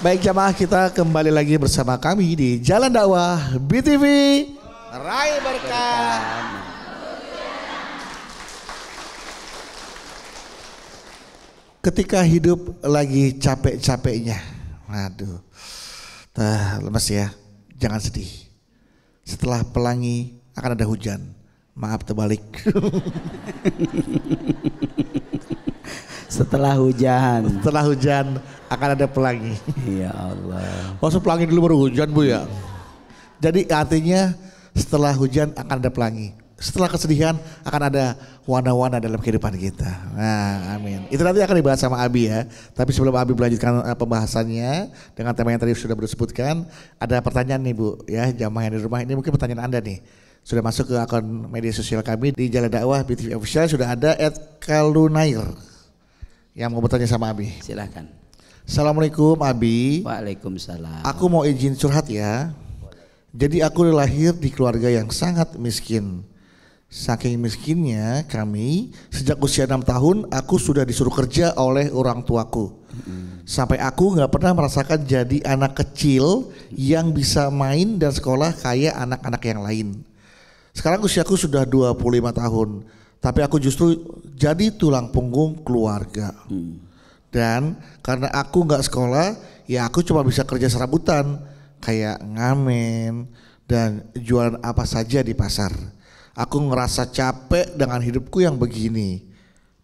Baik jamaah, kita kembali lagi bersama kami di Jalan Dakwah BTV Raih Berkah. Ketika hidup lagi capek-capeknya, waduh, lemes ya, jangan sedih. Setelah pelangi akan ada hujan. Maaf terbalik. Setelah hujan akan ada pelangi. Ya Allah. Maksud pelangi dulu baru hujan Bu ya. Jadi artinya setelah hujan akan ada pelangi. Setelah kesedihan akan ada warna-warna dalam kehidupan kita. Nah, amin. Itu nanti akan dibahas sama Abi ya. Tapi sebelum Abi melanjutkan pembahasannya dengan tema yang tadi sudah disebutkan, ada pertanyaan nih Bu ya, jamaah yang di rumah. Ini mungkin pertanyaan Anda nih. Sudah masuk ke akun media sosial kami di Jalan Dakwah BTV Official, sudah ada @kalunair yang mau bertanya sama Abi. Silakan. Assalamualaikum Abi. Waalaikumsalam. Aku mau izin curhat ya. Jadi aku lahir di keluarga yang sangat miskin. Saking miskinnya kami, sejak usia 6 tahun aku sudah disuruh kerja oleh orang tuaku. Sampai aku gak pernah merasakan jadi anak kecil yang bisa main dan sekolah kayak anak-anak yang lain. Sekarang usiaku sudah 25 tahun. Tapi aku justru jadi tulang punggung keluarga. Dan karena aku gak sekolah, ya aku cuma bisa kerja serabutan. Kayak ngamen dan jualan apa saja di pasar. Aku ngerasa capek dengan hidupku yang begini.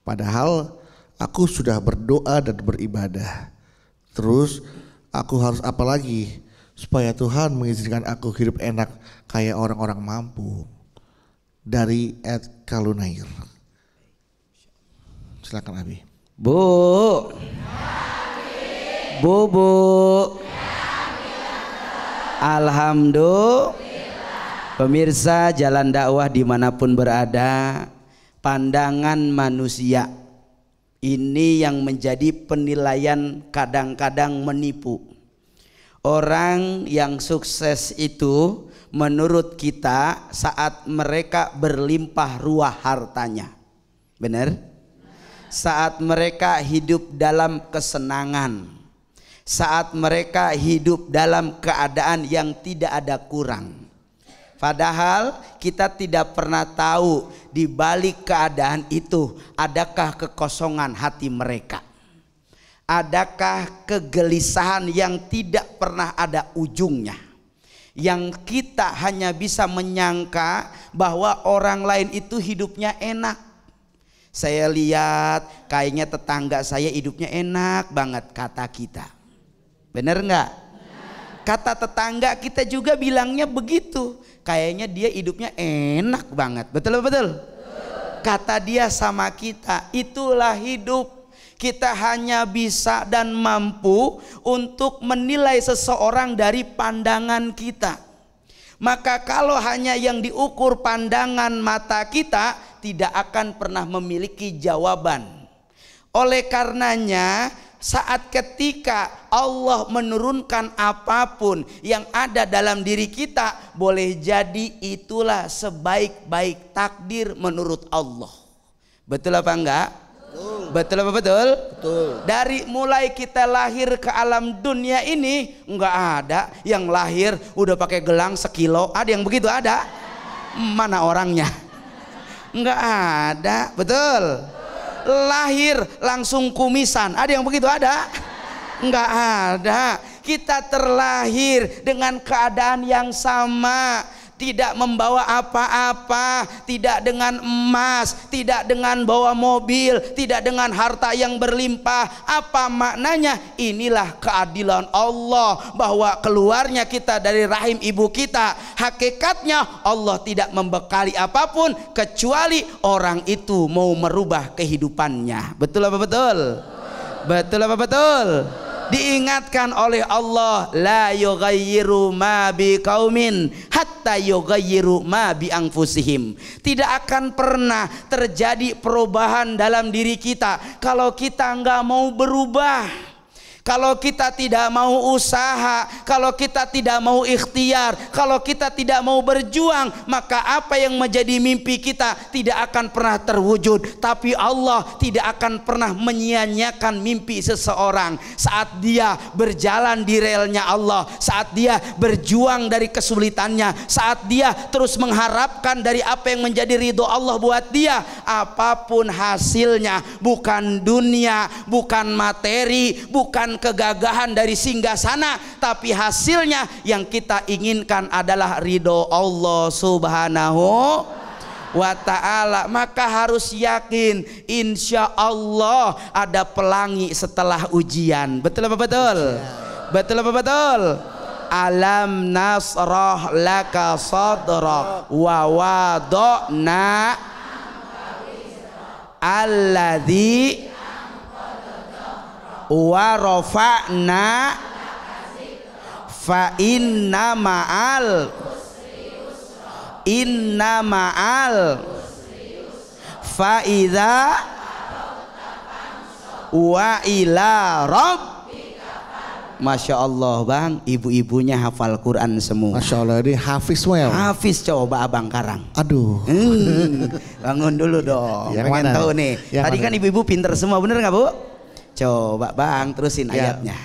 Padahal aku sudah berdoa dan beribadah. Terus aku harus apa lagi supaya Tuhan mengizinkan aku hidup enak kayak orang-orang mampu. Dari @kalunair. Silakan Abi. Bu. Alhamdulillah. Pemirsa Jalan Dakwah dimanapun berada, pandangan manusia ini yang menjadi penilaian kadang-kadang menipu. Orang yang sukses itu menurut kita saat mereka berlimpah ruah hartanya. Benar? Saat mereka hidup dalam kesenangan. Saat mereka hidup dalam keadaan yang tidak ada kurang. Padahal kita tidak pernah tahu di balik keadaan itu adakah kekosongan hati mereka. Adakah kegelisahan yang tidak pernah ada ujungnya. Yang kita hanya bisa menyangka bahwa orang lain itu hidupnya enak. Saya lihat kayaknya tetangga saya hidupnya enak banget kata kita. Bener nggak? Kata tetangga kita juga bilangnya begitu. Kayaknya dia hidupnya enak banget. Betul betul? Kata dia sama kita, itulah hidup. Kita hanya bisa dan mampu untuk menilai seseorang dari pandangan kita. Maka kalau hanya yang diukur pandangan mata kita, tidak akan pernah memiliki jawaban. Oleh karenanya, saat ketika Allah menurunkan apapun yang ada dalam diri kita, boleh jadi itulah sebaik-baik takdir menurut Allah. Betul apa enggak? Betul apa betul? Betul. Dari mulai kita lahir ke alam dunia ini, enggak ada yang lahir udah pakai gelang sekilo. Ada yang begitu? Ada? Mana orangnya? Enggak ada. Betul. Lahir langsung kumisan. Ada yang begitu? Ada? Enggak ada. Kita terlahir dengan keadaan yang sama. Tidak membawa apa-apa, tidak dengan emas, tidak dengan bawa mobil, tidak dengan harta yang berlimpah. Apa maknanya? Inilah keadilan Allah, bahwa keluarnya kita dari rahim ibu kita, hakikatnya Allah tidak membekali apapun kecuali orang itu mau merubah kehidupannya. Betul apa betul? Betul apa betul? Diingatkan oleh Allah, la yughayyiru ma biqaumin hatta yughayyiru ma bi anfusihim. Tidak akan pernah terjadi perubahan dalam diri kita kalau kita enggak mau berubah. Kalau kita tidak mau usaha, kalau kita tidak mau ikhtiar, kalau kita tidak mau berjuang, maka apa yang menjadi mimpi kita tidak akan pernah terwujud. Tapi Allah tidak akan pernah menyia-nyiakan mimpi seseorang saat dia berjalan di relnya Allah, saat dia berjuang dari kesulitannya, saat dia terus mengharapkan dari apa yang menjadi ridho Allah buat dia. Apapun hasilnya, bukan dunia, bukan materi, bukan kegagahan dari singgah sana, tapi hasilnya yang kita inginkan adalah ridho Allah Subhanahu wa ta'ala. Maka harus yakin, insya Allah ada pelangi setelah ujian. Betul apa betul? Betul apa betul? Alam nasrah laka sadrak wa wada'na alladzi wa rafa'na fa inna ma'al fa idza wa ila rabb. Masya Allah bang, ibu-ibunya hafal Quran semua. Masya Allah, ini hafiz semua ya? Hafiz, coba abang Karang. Aduh. Bangun dulu dong. Yang pengen mana? tahu nih. Yang Tadi mana? kan ibu-ibu pinter semua, bener nggak bu? Coba bang terusin Ya. ayatnya.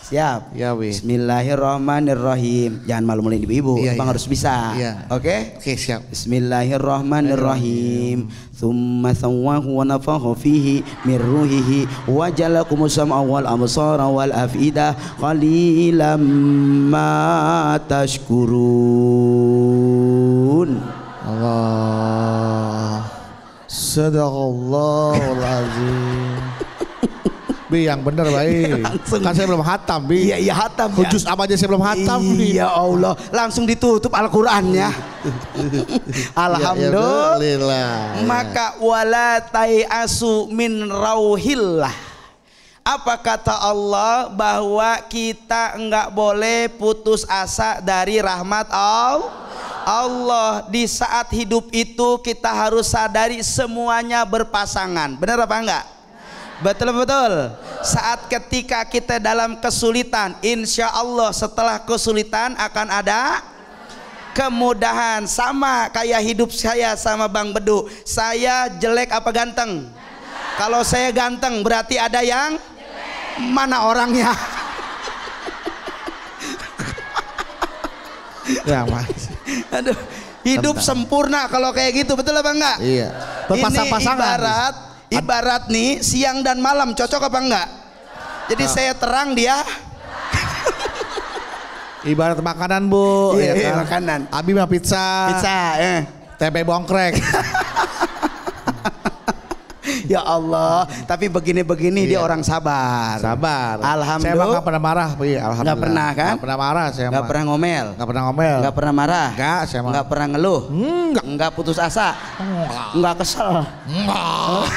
Siap. Ya wi. Bismillahirrahmanirrahim. Jangan malu-maluin ibu-ibu. Iya, Abang iya. harus bisa. Iya. Oke? Oke, siap. Bismillahirrahmanirrahim. Thumma sawwahu wa nafakha fihi min ruhihi wa ja'alakumus sam'a wal absara wal af'idah qalilan ma tashkurun. Allah. Sadaqallahul azim. Bi yang bener baik. Kan saya belum hatam Bi. Iya hatam ya. Juz apa aja saya belum hatam Bi. Iya Allah, langsung ditutup Al-Qur'annya. Alhamdulillah. Maka wala tai'asu min rauhillah. Apa kata Allah? Bahwa kita enggak boleh putus asa dari rahmat Allah. Di saat hidup itu kita harus sadari semuanya berpasangan. Benar apa enggak? Betul. Saat ketika kita dalam kesulitan, insya Allah setelah kesulitan akan ada kemudahan. Sama kayak hidup saya sama Bang Bedu. Saya jelek apa ganteng? Kalau saya ganteng berarti ada yang jelek. Mana orangnya? Ya mas. Aduh, hidup sempurna kalau kayak gitu, betul apa enggak? Iya. Berpasang-pasangan. Ibarat nih siang dan malam, cocok apa enggak? Jadi saya terang, dia Ibarat makanan Bu. Iya, ya kan? makanan. Abi mah pizza. Tempe bongkrek. Ya Allah, tapi begini-begini dia orang sabar. Sabar. Alhamdulillah. Saya nggak pernah marah, Bi. Alhamdulillah. Nggak pernah kan? Nggak pernah marah saya. Nggak pernah ngomel. Nggak pernah ngomel. Nggak pernah marah. Nggak, saya mah. Nggak pernah ngeluh. Nggak. Nggak putus asa. Nggak kesel. Nggak.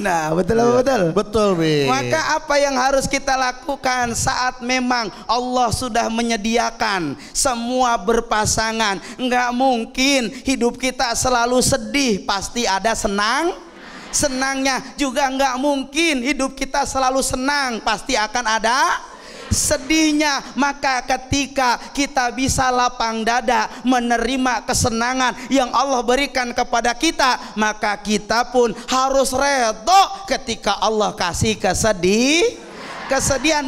Nah, betul apa betul? Betul, Bi. Maka apa yang harus kita lakukan saat memang Allah sudah menyediakan semua berpasangan? Enggak mungkin hidup kita selalu sedih, pasti ada senangnya. Juga enggak mungkin hidup kita selalu senang, pasti akan ada sedihnya. Maka ketika kita bisa lapang dada menerima kesenangan yang Allah berikan kepada kita, maka kita pun harus redho ketika Allah kasih kesedihan.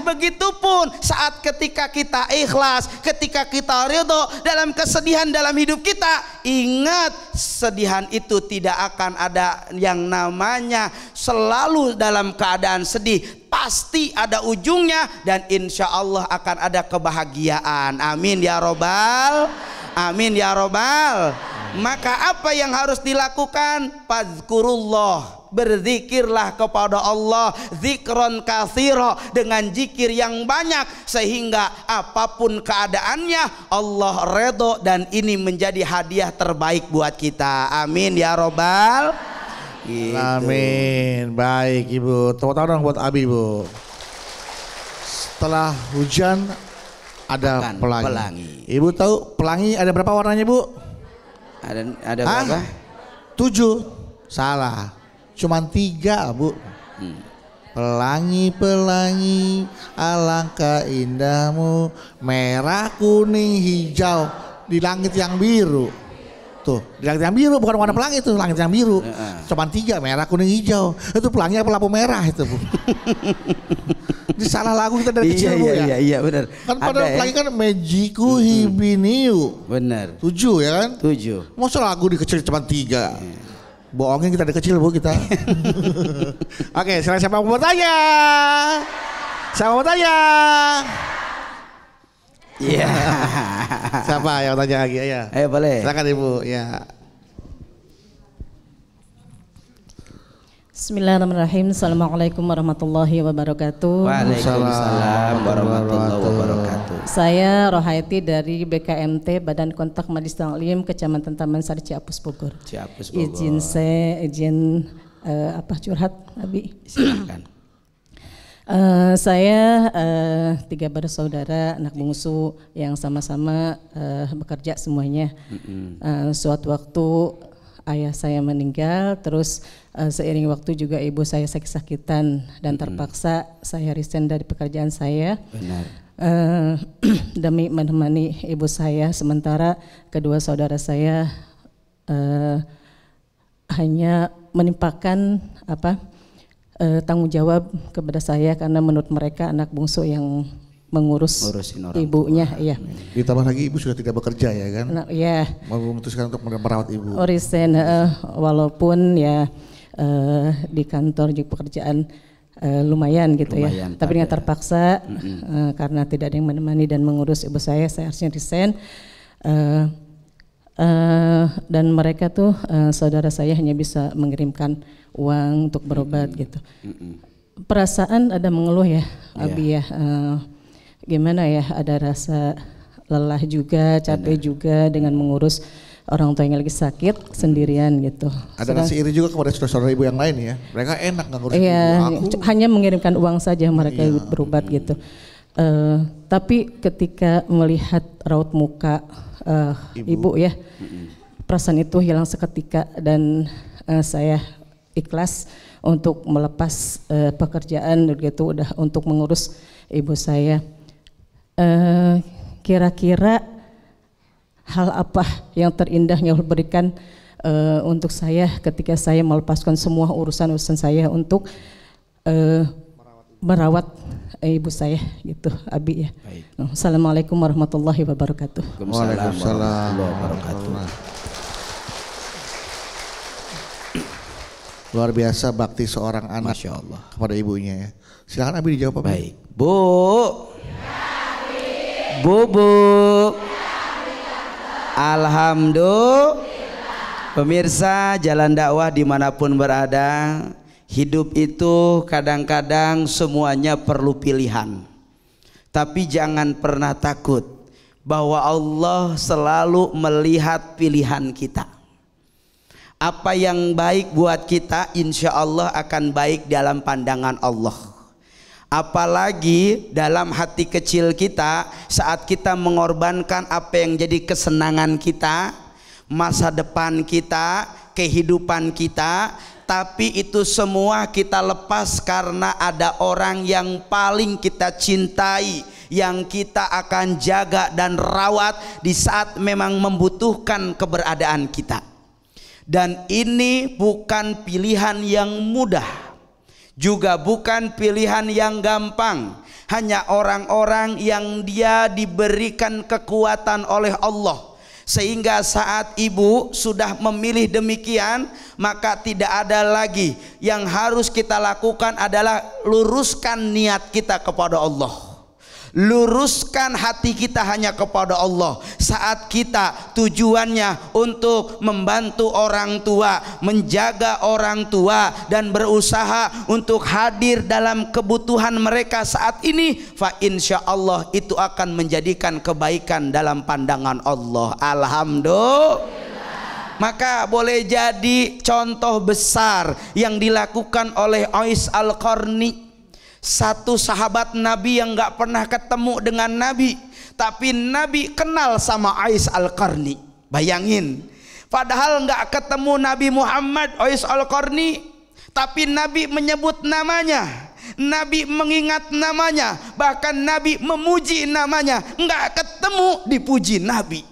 Begitupun saat ketika kita ikhlas, ketika kita ridho dalam kesedihan dalam hidup kita, ingat sedihan itu tidak akan ada yang namanya selalu dalam keadaan sedih. Pasti ada ujungnya dan insya Allah akan ada kebahagiaan. Amin ya robbal. Amin ya robbal. Maka apa yang harus dilakukan? Fadzkurullah, berzikirlah kepada Allah zikron katsira, dengan zikir yang banyak, sehingga apapun keadaannya Allah redho dan ini menjadi hadiah terbaik buat kita. Amin ya robbal. Gitu. Amin. Baik Ibu. Tepuk tangan dong buat Abi Bu. Setelah hujan ada pelangi. Ibu tahu pelangi ada berapa warnanya Bu? Ada berapa? 7. Salah. Cuman 3 Bu. Pelangi-pelangi alangkah indahmu, merah kuning hijau di langit yang biru. Tuh, di langit yang biru bukan warna pelangi itu, langit yang biru. Cuman 3, merah kuning hijau. Itu pelangi apa lampu merah itu, Bu? Ini salah lagu kita dari kecil, Bu ya. Iya benar. Kan pada pelangi kan Mejiku Hibiniu. Benar. 7 ya kan? 7. Masa lagu di kecil cuma 3. Bohongin kita dari kecil, Bu, kita. Oke, siapa yang mau bertanya? Siapa mau tanya? Iya. Siapa yang tanya lagi? Ya. Ayo boleh. Silakan Ibu. Ya. Bismillahirrahmanirrahim. Assalamualaikum warahmatullahi wabarakatuh. Waalaikumsalam warahmatullahi wabarakatuh. Saya Rohaiti dari BKMT Badan Kontak Majelis Taklim Kecamatan Taman Sari Ciapus Bogor. Ciapus Bogor. Izin curhat, Abi. Silakan. Saya 3 bersaudara, anak bungsu yang sama-sama bekerja semuanya. Suatu waktu ayah saya meninggal, terus seiring waktu juga ibu saya sakit-sakitan dan terpaksa saya resign dari pekerjaan saya. Benar. Demi menemani ibu saya, sementara kedua saudara saya hanya menimpakan tanggung jawab kepada saya karena menurut mereka anak bungsu yang ngurusin ibunya, iya. Ditambah lagi ibu sudah tidak bekerja ya kan? Nah, iya. Memutuskan untuk merawat ibu. Resign, walaupun ya di kantor juga pekerjaan lumayan gitu ya. Tapi dengan terpaksa karena tidak ada yang menemani dan mengurus ibu saya harusnya resign. Dan mereka tuh saudara saya hanya bisa mengirimkan uang untuk berobat gitu. Perasaan ada mengeluh ya, Abi ya. Gimana ya, ada rasa lelah juga, capek juga dengan mengurus orang tua yang lagi sakit sendirian gitu. Ada rasa iri juga kepada saudara-saudara ibu yang lain ya. Mereka enak nggak ngurus ibu. Aku hanya mengirimkan uang saja mereka berobat gitu. Tapi ketika melihat raut muka ibu ya, perasaan itu hilang seketika dan saya ikhlas untuk melepas pekerjaan gitu, udah untuk mengurus ibu saya. Kira-kira hal apa yang terindah yang Allah berikan untuk saya ketika saya melepaskan semua urusan-urusan saya untuk merawat ibu saya gitu, Abi ya. Assalamualaikum warahmatullahi wabarakatuh. Waalaikumsalam warahmatullahi wabarakatuh. Luar biasa bakti seorang anak, Masya Allah, kepada ibunya ya. Silakan Abi dijawab, Abi. Baik. Bu. Alhamdulillah. Pemirsa Jalan Dakwah dimanapun berada, hidup itu kadang-kadang semuanya perlu pilihan. Tapi jangan pernah takut bahwa Allah selalu melihat pilihan kita. Apa yang baik buat kita insya Allah akan baik dalam pandangan Allah. Apalagi dalam hati kecil kita saat kita mengorbankan apa yang jadi kesenangan kita, masa depan kita, kehidupan kita, tapi itu semua kita lepas karena ada orang yang paling kita cintai, yang kita akan jaga dan rawat di saat memang membutuhkan keberadaan kita. Dan ini bukan pilihan yang mudah, juga bukan pilihan yang gampang. Hanya orang-orang yang dia diberikan kekuatan oleh Allah, sehingga saat ibu sudah memilih demikian, maka tidak ada lagi yang harus kita lakukan adalah luruskan niat kita kepada Allah. Luruskan hati kita hanya kepada Allah. Saat kita tujuannya untuk membantu orang tua, menjaga orang tua, dan berusaha untuk hadir dalam kebutuhan mereka saat ini, fa insya Allah itu akan menjadikan kebaikan dalam pandangan Allah. Alhamdulillah. Maka boleh jadi contoh besar yang dilakukan oleh Ais Al-Qarni, satu sahabat Nabi yang gak pernah ketemu dengan Nabi, tapi Nabi kenal sama Ais Al-Qarni. Bayangin, padahal gak ketemu Nabi Muhammad, Ais Al-Qarni, Tapi Nabi menyebut namanya, Nabi mengingat namanya, bahkan Nabi memuji namanya. Enggak ketemu dipuji Nabi.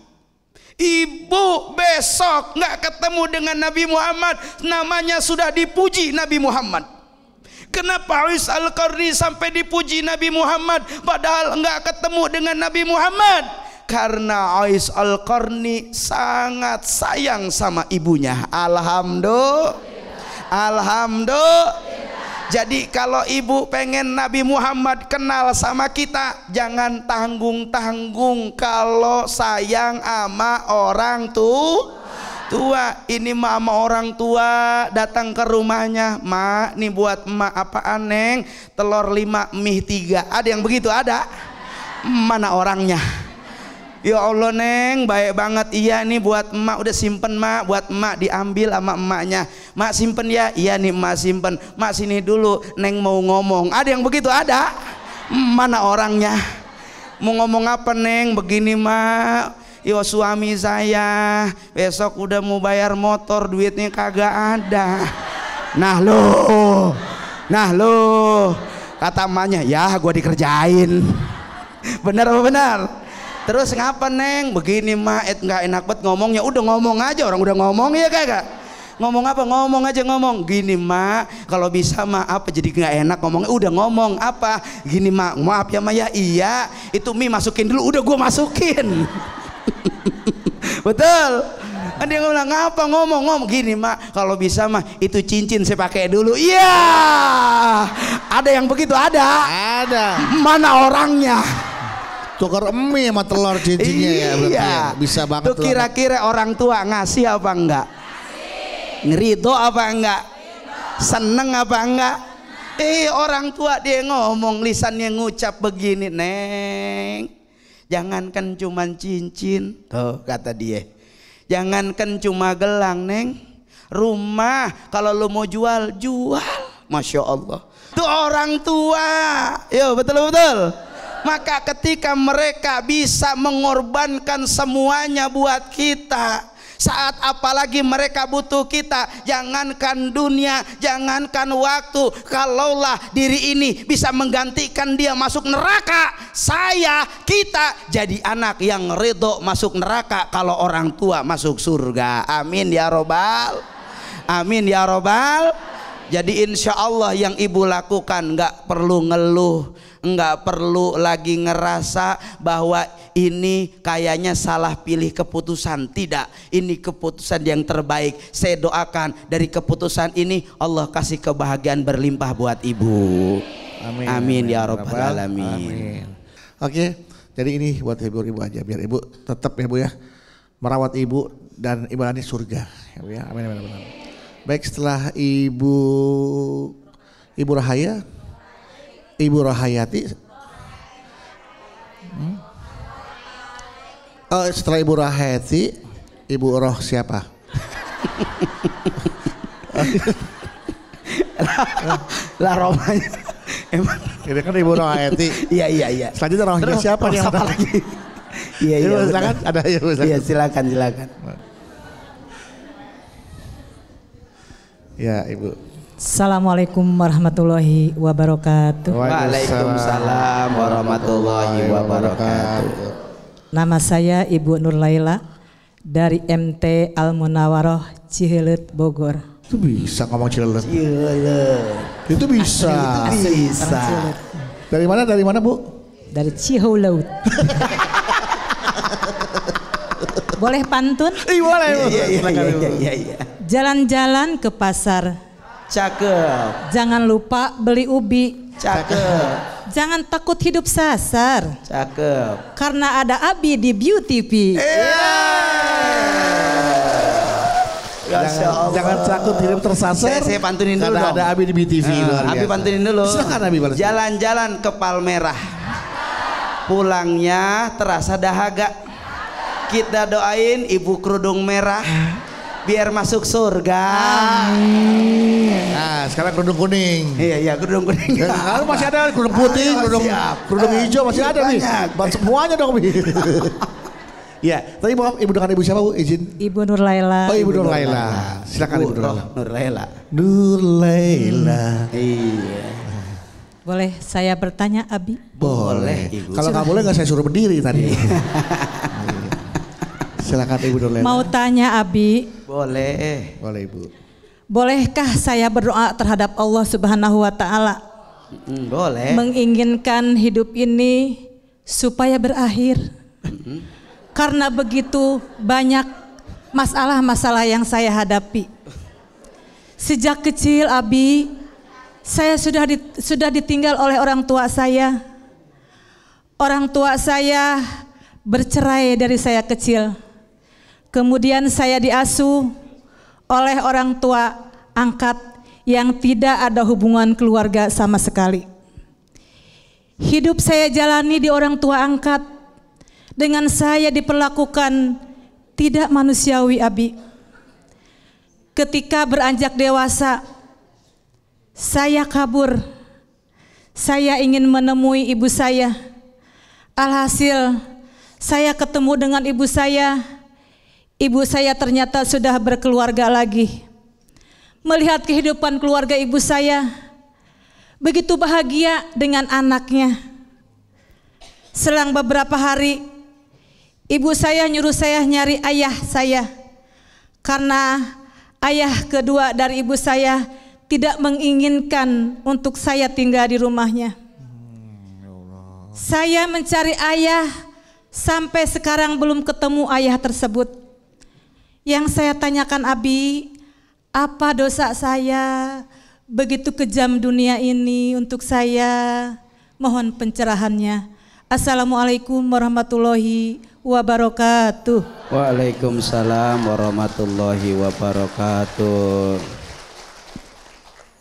Ibu besok nggak ketemu dengan Nabi Muhammad, namanya sudah dipuji Nabi Muhammad. Kenapa Uwais Al-Qarni sampai dipuji Nabi Muhammad padahal nggak ketemu dengan Nabi Muhammad? Karena Uwais Al-Qarni sangat sayang sama ibunya. Alhamdulillah. Alhamdulillah. Jadi kalau ibu pengen Nabi Muhammad kenal sama kita, jangan tanggung-tanggung kalau sayang sama orang tua. Ini mama orang tua datang ke rumahnya, "Mak, nih buat emak apaan, Neng? Telur 5, mie 3." Ada yang begitu? Ada? Mana orangnya? Ya Allah, Neng, baik banget. Iya nih buat emak, udah simpen mak, buat emak, diambil sama emaknya. Mak simpen ya? Iya nih emak simpen. Mak sini dulu, Neng mau ngomong. Ada yang begitu? Ada? Mana orangnya? Mau ngomong apa, Neng? Begini mak, yo suami saya besok udah mau bayar motor, duitnya kagak ada. Nah lo kata emaknya, ya gua dikerjain. Bener apa benar? Terus ngapa, Neng? Begini mak, nggak enak banget ngomongnya. Udah ngomong aja, orang udah ngomong ya kagak. Ngomong apa? Ngomong aja ngomong. Gini mak, kalau bisa mak apa jadi nggak enak ngomongnya. Udah ngomong apa? Gini mak, maaf ya mak ya. Iya, itu mie masukin dulu. Udah gua masukin. Betul. Dia bilang ngapa ngomong gini mak, kalau bisa mah itu cincin saya pakai dulu. Iya. Ada yang begitu? Ada. Mana orangnya? Tukar mie sama telur cincinnya ya, iya. Bisa banget. Tuh kira-kira orang tua ngasih apa enggak? Ngerido apa enggak? Seneng apa enggak? Orang tua dia ngomong, lisannya ngucap begini, Neng, jangankan cuma cincin, tuh kata dia, jangankan cuma gelang, Neng, rumah kalau lu mau jual, Masya Allah. Tuh orang tua, yo betul. Maka ketika mereka bisa mengorbankan semuanya buat kita, saat apalagi mereka butuh kita, jangankan dunia, jangankan waktu, kalaulah diri ini bisa menggantikan dia masuk neraka, kita jadi anak yang ridho masuk neraka kalau orang tua masuk surga. Amin ya robbal, amin ya robbal. Jadi insya Allah yang ibu lakukan nggak perlu ngeluh, nggak perlu lagi ngerasa bahwa ini kayaknya salah pilih keputusan. Tidak, ini keputusan yang terbaik. Saya doakan dari keputusan ini Allah kasih kebahagiaan berlimpah buat ibu. Amin, amin ya robbal alamin. Oke, jadi ini buat ibu aja, biar ibu tetap ya bu ya merawat ibu dan ibadahnya surga ya bu ya. Amin amin amin. Baik, setelah Ibu Rahaya, Ibu Rahayati. Setelah Ibu Rahayati, Ibu Roh siapa? Lah Romanya. Emang ini kan Ibu Rahayati. Iya. Selanjutnya Rohnya siapa nih? Siapa lagi? Iya. Silakan, ada ya. Iya, silakan. Ya Ibu. Assalamualaikum warahmatullahi wabarakatuh. Waalaikumsalam warahmatullahi wabarakatuh. Nama saya Ibu Nur Laila dari MT Al Munawaroh Cihelet Bogor. Itu bisa ngomong Cihelet. Itu bisa. Dari mana Bu? Dari Cihelet. Boleh pantun? Boleh. Iya. Jalan-jalan ke pasar. Cakep. Jangan lupa beli ubi. Cakep. Jangan takut hidup sasar. Cakep. Karena ada Abi di Beauty TV. Jangan takut hidup tersasar. Saya pantunin dulu dong. Ada Abi di Beauty TV. Abi pantunin dulu. Silakan Abi. Jalan-jalan ke Palmerah. Pulangnya terasa dahaga. Kita doain ibu kerudung merah biar masuk surga. Nah, sekarang kerudung kuning. Iya, kerudung kuning. Kalau masih ada kerudung putih, kerudung hijau masih ada nih. Semuanya dong. Ya, tadi maaf ibu dengan ibu siapa Bu? Izin. Ibu Nur Laila. Oh Ibu Nur Laila. Silakan Ibu Nur Laila. Nur Laila. Nur Laila. Iya. Boleh saya bertanya Abi? Boleh. Ibu. Kalau nggak boleh nggak saya suruh berdiri tadi. Silakan Ibu Nur Laila. Mau tanya Abi, Boleh. Boleh Ibu. bolehkah saya berdoa terhadap Allah Subhanahu wa taala? Boleh. Menginginkan hidup ini supaya berakhir. Karena begitu banyak masalah-masalah yang saya hadapi. Sejak kecil Abi, saya sudah ditinggal oleh orang tua saya. Orang tua saya bercerai dari saya kecil. Kemudian saya diasuh oleh orang tua angkat yang tidak ada hubungan keluarga sama sekali. Hidup saya jalani di orang tua angkat dengan saya diperlakukan tidak manusiawi Abi. Ketika beranjak dewasa, saya kabur. Saya ingin menemui ibu saya. Alhasil, saya ketemu dengan ibu saya. Ibu saya ternyata sudah berkeluarga lagi. Melihat kehidupan keluarga ibu saya, begitu bahagia dengan anaknya. Selang beberapa hari, ibu saya nyuruh saya nyari ayah saya. Karena ayah kedua dari ibu saya tidak menginginkan untuk saya tinggal di rumahnya. Saya mencari ayah sampai sekarang belum ketemu ayah tersebut. Yang saya tanyakan Abi, apa dosa saya begitu kejam dunia ini untuk saya? Mohon pencerahannya. Assalamualaikum warahmatullahi wabarakatuh. Waalaikumsalam warahmatullahi wabarakatuh.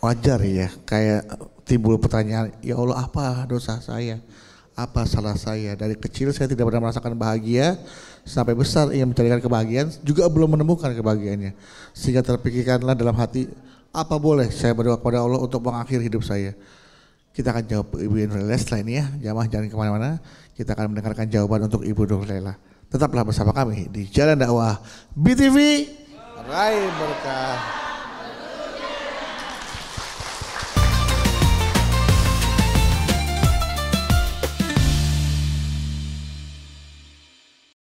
Wajar ya, kayak timbul pertanyaan, ya Allah apa dosa saya? Apa salah saya? Dari kecil saya tidak pernah merasakan bahagia, sampai besar ingin mencarikan kebahagiaan, juga belum menemukan kebahagiaannya. Sehingga terpikirkanlah dalam hati, apa boleh saya berdoa kepada Allah untuk mengakhiri hidup saya? Kita akan jawab Ibu Nur Laila setelah ini ya, jamaah jangan kemana-mana. Kita akan mendengarkan jawaban untuk Ibu Nur Laila. Tetaplah bersama kami di Jalan Dakwah BTV. Raih berkah.